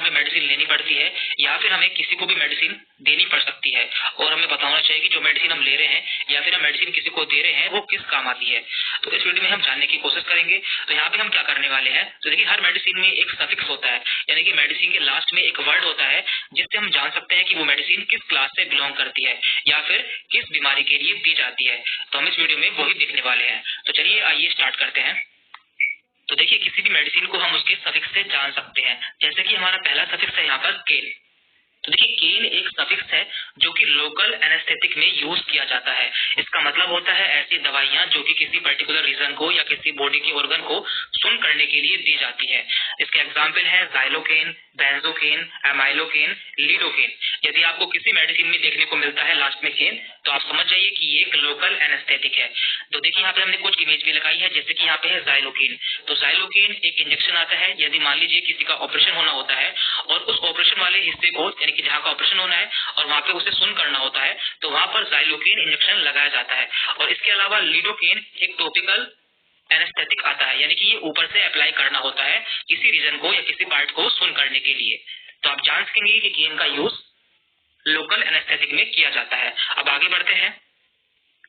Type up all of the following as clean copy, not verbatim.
हमें मेडिसिन लेनी पड़ती है या फिर हमें किसी को भी मेडिसिन देनी पड़ सकती है, और हमें पता होना चाहिए कि जो मेडिसिन हम ले रहे हैं या फिर हम मेडिसिन किसी को दे रहे हैं वो किस काम आती है। तो इस वीडियो में हम जानने की कोशिश करेंगे। तो यहाँ पे हम क्या करने वाले हैं, तो देखिए हर मेडिसिन में एक सफिक्स होता है, यानी कि मेडिसिन के लास्ट में एक वर्ड होता है जिससे हम जान सकते हैं कि वो मेडिसिन किस क्लास से बिलोंग करती है या फिर किस बीमारी के लिए दी जाती है। तो हम इस वीडियो में वही देखने वाले हैं। तो चलिए आइए स्टार्ट करते हैं। तो देखिए किसी भी मेडिसिन को हम उसके सफिक्स से जान सकते हैं, जैसे कि हमारा पहला सफिक्स है यहाँ पर केन। तो देखिए केन एक सफिक्स है जो कि लोकल एनेस्थेटिक में यूज किया जाता है। इसका मतलब होता है ऐसी दवाइयां जो कि किसी पर्टिकुलर रीजन को या किसी बॉडी के ऑर्गन को सुन करने के लिए दी जाती है। इसके एग्जाम्पल है जाइलोकेन, बेंजोकेन, एमाइलोकेन, लीडोकेन। यदि आपको किसी मेडिसिन में देखने को मिलता है लास्ट में केन, तो आप समझ जाइए कि ये एक लोकल एनेस्थेटिक है। तो देखिए यहाँ पे हमने कुछ इमेज भी लगाई है, जैसे कि यहाँ पे है जाइलोकेन। तो जाइलोकेन एक इंजेक्शन आता है, यदि मान लीजिए किसी का ऑपरेशन होना होता है और उस ऑपरेशन वाले हिस्से को यानी कि जहाँ का ऑपरेशन होना है और वहाँ पे उसे सुन करना होता है, तो वहाँ पर जाइलोकेन इंजेक्शन लगाया जाता है। और इसके अलावा लीडोकेन एक टॉपिकल एनेस्थेटिक आता है, यानी कि ये ऊपर से अप्लाई करना होता है किसी रीजन को या किसी पार्ट को सुन करने के लिए। तो आप जान सकेंगे कि केन का यूज लोकल एनेस्थेटिक में किया जाता है। अब आगे बढ़ते हैं।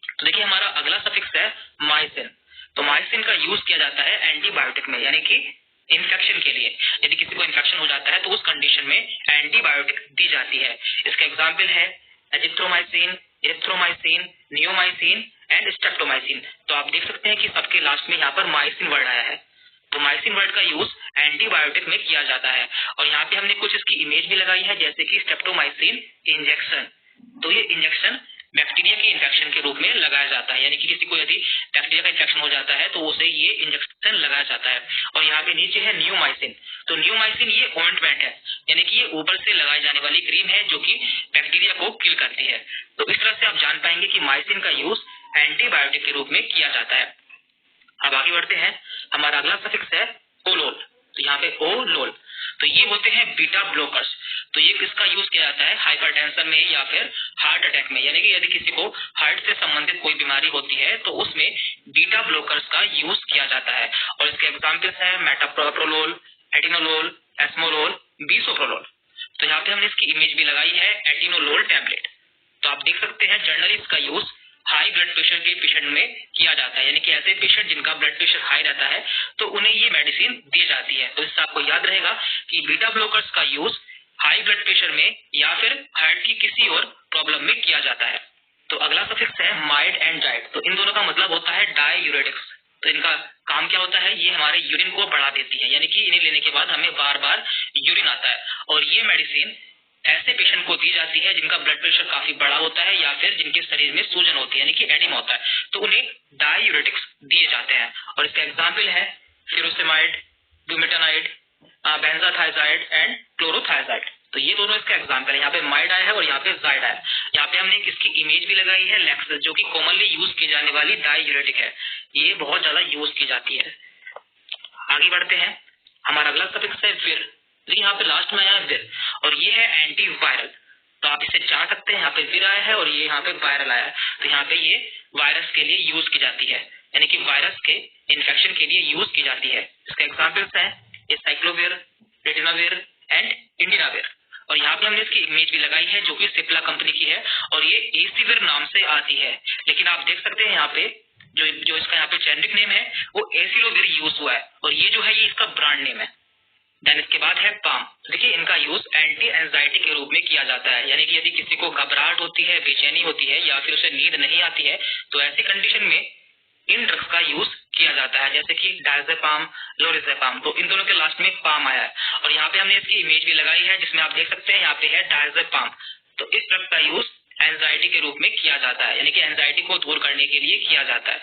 तो देखिए हमारा अगला सफिक्स है माइसिन। तो माइसिन का यूज किया जाता है एंटीबायोटिक में, यानी कि इन्फेक्शन के लिए। यदि किसी को इन्फेक्शन हो जाता है तो उस कंडीशन में एंटीबायोटिक दी जाती है। इसका एग्जाम्पल है azithromycin, erythromycin, neomycin and streptomycin. तो आप देख सकते हैं कि सबके लास्ट में यहाँ पर माइसिन वर्ड आया है। तो माइसिन वर्ड का यूज एंटीबायोटिक में किया जाता है। और यहाँ पे हमने कुछ इसकी इमेज भी लगाई है, जैसे कि स्ट्रेप्टोमाइसिन इंजेक्शन। तो ये इंजेक्शन बैक्टीरिया के इन्फेक्शन के रूप में लगाया जाता है, यानी कि किसी को यदि बैक्टीरिया का इन्फेक्शन हो जाता है तो उसे ये इंजेक्शन लगाया जाता है। और यहाँ पे नीचे है नियोमाइसिन। तो नियोमाइसिन ये ऑइंटमेंट है, यानी कि ये ऊपर से लगाई जाने वाली क्रीम है जो कि बैक्टीरिया को किल करती है। तो इस तरह से आप जान पाएंगे कि माइसिन का यूज एंटीबायोटिक के रूप में किया जाता है। अब आगे बढ़ते हैं। हमारा अगला सफिक्स है ओलोल। तो यहाँ पे ओलोल, तो ये होते हैं बीटा ब्लॉकर्स। तो ये किसका यूज किया जाता है, हाइपरटेंशन में या फिर हार्ट अटैक में, यानी कि यदि किसी को हार्ट से संबंधित कोई बीमारी होती है तो उसमें बीटा ब्लॉकर्स का यूज किया जाता है। और इसके एग्जाम्पल्स है मेटाप्रोलोल, एटिनोलोल, एस्मोलोल, बिसोप्रोलोल। तो यहाँ पे हमने इसकी इमेज भी लगाई है, एटिनोलोल टैबलेट। तो आप देख सकते हैं जनरली इसका यूज हाई ब्लड प्रेशर के पेशेंट में किया जाता है, यानी कि ऐसे पेशेंट जिनका ब्लड प्रेशर हाई रहता है तो उन्हें ये मेडिसिन दी जाती है। तो इससे आपको याद रहेगा कि बीटा ब्लॉकर्स का यूज हाई ब्लड प्रेशर में या फिर हार्ट की किसी और प्रॉब्लम में किया जाता है। तो अगला सफिक्स है माइड एंड डाइट। तो इन दोनों का मतलब होता है डाययूरेटिक्स। तो इनका काम क्या होता है, ये हमारे यूरिन को बढ़ा देती है, यानी कि इन्हें लेने के बाद हमें बार बार यूरिन आता है। और ये मेडिसिन ऐसे पेशेंट को दी जाती है जिनका ब्लड प्रेशर काफी बड़ा होता है या फिर जिनके शरीर में सूजन होती है, यानी कि एडिमा होता है, तो उन्हें डाययूरेटिक्स दिए जाते हैं। और इसका एग्जाम्पल है फ्यूरोसेमाइड, ब्यूमेटानाइड, बेंजाथाइजाइड एंड क्लोरोथाइजाइड। तो ये दोनों इसका एग्जाम्पल है। यहाँ पे माइड आया है और यहाँ पे जाइड आया है। यहाँ पे हमने इसकी इमेज भी लगाई है लेक्स, जो कि कॉमनली यूज की जाने वाली डाययूरेटिक है। ये बहुत ज्यादा यूज की जाती है। आगे बढ़ते हैं। हमारा अगला सफिक्स है विर। यहाँ पे लास्ट में आया है विर और ये है एंटीवायरल। तो आप इसे जान सकते हैं, यहाँ पे विर आया है और ये यहाँ पे वायरल आया है। तो यहाँ पे ये वायरस के लिए यूज की जाती है, यानी कि वायरस के इन्फेक्शन के लिए यूज की जाती है। इसके एग्जाम्पल्स हैं ये साइक्लोविर, रेटिनाविर एंड इंडिनाविर। और यहाँ पे हमने इसकी इमेज भी लगाई है जो कि सिप्ला कंपनी की है और ये एसीविर नाम से आती है। लेकिन आप देख सकते हैं यहाँ पे जो इसका यहाँ पे जेनेरिक नेम है वो एसिलोविर यूज हुआ है और ये जो है ये इसका ब्रांड नेम है। देन इसके बाद है पाम। देखिए इनका यूज एंटी एंजाइटी के रूप में किया जाता है, यानी कि यदि किसी को घबराहट होती है, बेचैनी होती है या फिर उसे नींद नहीं आती है तो ऐसी कंडीशन में इन ड्रग्स का यूज किया जाता है, जैसे कि डायजेपाम, लोरिजेपाम। तो इन दोनों के लास्ट में पाम आया है और यहाँ पे हमने इसकी इमेज भी लगाई है जिसमें आप देख सकते हैं यहाँ पे है डायजेपाम। तो इस ड्रग का यूज एंजाइटी के रूप में किया जाता है, यानी कि एंजाइटी को दूर करने के लिए किया जाता है।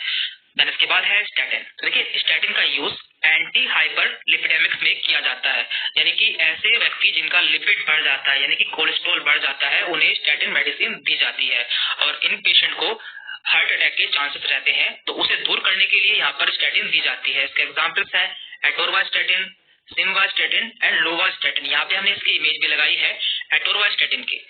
देन इसके बाद है स्टैटिन। तो देखिए स्टैटिन का यूज एंटी हाइपर लिपिडेमिक्स में किया जाता है, यानी कि ऐसे व्यक्ति जिनका लिपिड बढ़ जाता है, यानी कि कोलेस्ट्रॉल बढ़ जाता है, उन्हें स्टैटिन मेडिसिन दी जाती है। और इन पेशेंट को हार्ट अटैक के चांसेस रहते हैं तो उसे दूर करने के लिए यहाँ पर स्टैटिन दी जाती है। इसके एग्जाम्पल्स हैं एटोरवास्टैटिन, सिमवास्टैटिन एंड लोवास्टैटिन। यहाँ पे हमने इसकी इमेज भी लगाई है एटोरवास्टैटिन की।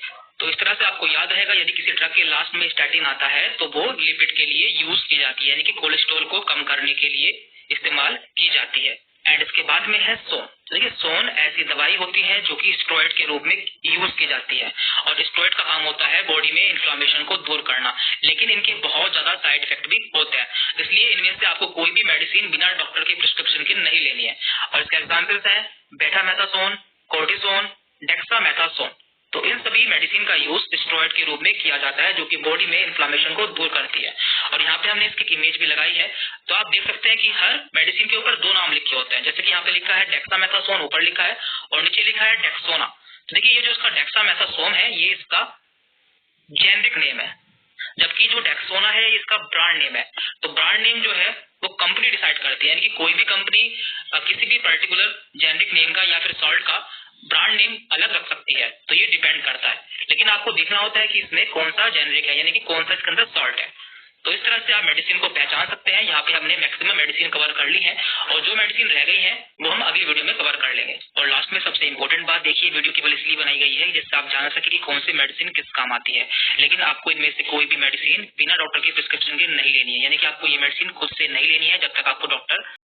तो इस तरह से आपको याद रहेगा यदि किसी ड्रग के लास्ट में स्टैटिन आता है तो वो लिपिड के लिए यूज की जाती है, यानी कि कोलेस्ट्रॉल को कम करने के लिए इस्तेमाल की जाती है। एंड इसके बाद में है सोम। तो देखिए सोन ऐसी दवाई होती है जो कि स्टेरॉइड के रूप में यूज की जाती है और स्टेरॉइड का काम होता है बॉडी में इन्फ्लामेशन को दूर करना, लेकिन इनके बहुत ज्यादा साइड इफेक्ट भी होते हैं, इसलिए इनमें से आपको कोई भी मेडिसिन बिना डॉक्टर के प्रिस्क्रिप्शन के नहीं लेनी है। और इसके एग्जाम्पल्स है बेटामेथासोन, कोर्टिसोन, डेक्सामेथासोन। तो इन सभी मेडिसिन का यूज स्टेरॉइड के रूप में किया जाता है जो कि बॉडी में इन्फ्लामेशन को दूर करती है। और यहाँ पे हमने इसकी इमेज भी लगाई है, तो आप देख सकते हैं कि हर मेडिसिन के ऊपर 2 नाम लिखे होते हैं, जैसे कि यहाँ पे लिखा है डेक्सामेथासोन ऊपर लिखा है और नीचे लिखा है डेक्सोना। तो देखिए ये जो इसका डेक्सामेथासोन है ये इसका जेनरिक नेम है, जबकि जो डेक्सोना है इसका ब्रांड नेम है। तो ब्रांड नेम जो है वो कंपनी डिसाइड करती है, यानी कि कोई भी कंपनी किसी भी पर्टिकुलर जेनरिक नेम का या फिर सॉल्ट का ब्रांड नेम अलग रख सकती है, तो ये डिपेंड करता है, लेकिन आपको देखना होता है कि इसमें कौन सा जेनरिक है, यानी कि कौन सा इसके अंदर सॉल्ट है। तो इस तरह से आप मेडिसिन को पहचान सकते हैं। यहाँ पे हमने मैक्सिमम मेडिसिन कवर कर ली है और जो मेडिसिन रह गई है वो हम अगली वीडियो में कवर कर लेंगे। और लास्ट में सबसे इंपॉर्टेंट बात देखिए, वीडियो केवल इसलिए बनाई गई है जिससे आप जान सके कि कौन सी मेडिसिन किस काम आती है, लेकिन आपको इनमें से कोई भी मेडिसिन बिना डॉक्टर के प्रिस्क्रिप्शन के नहीं लेनी है, यानी कि आपको ये मेडिसिन खुद से नहीं लेनी है जब तक आपको डॉक्टर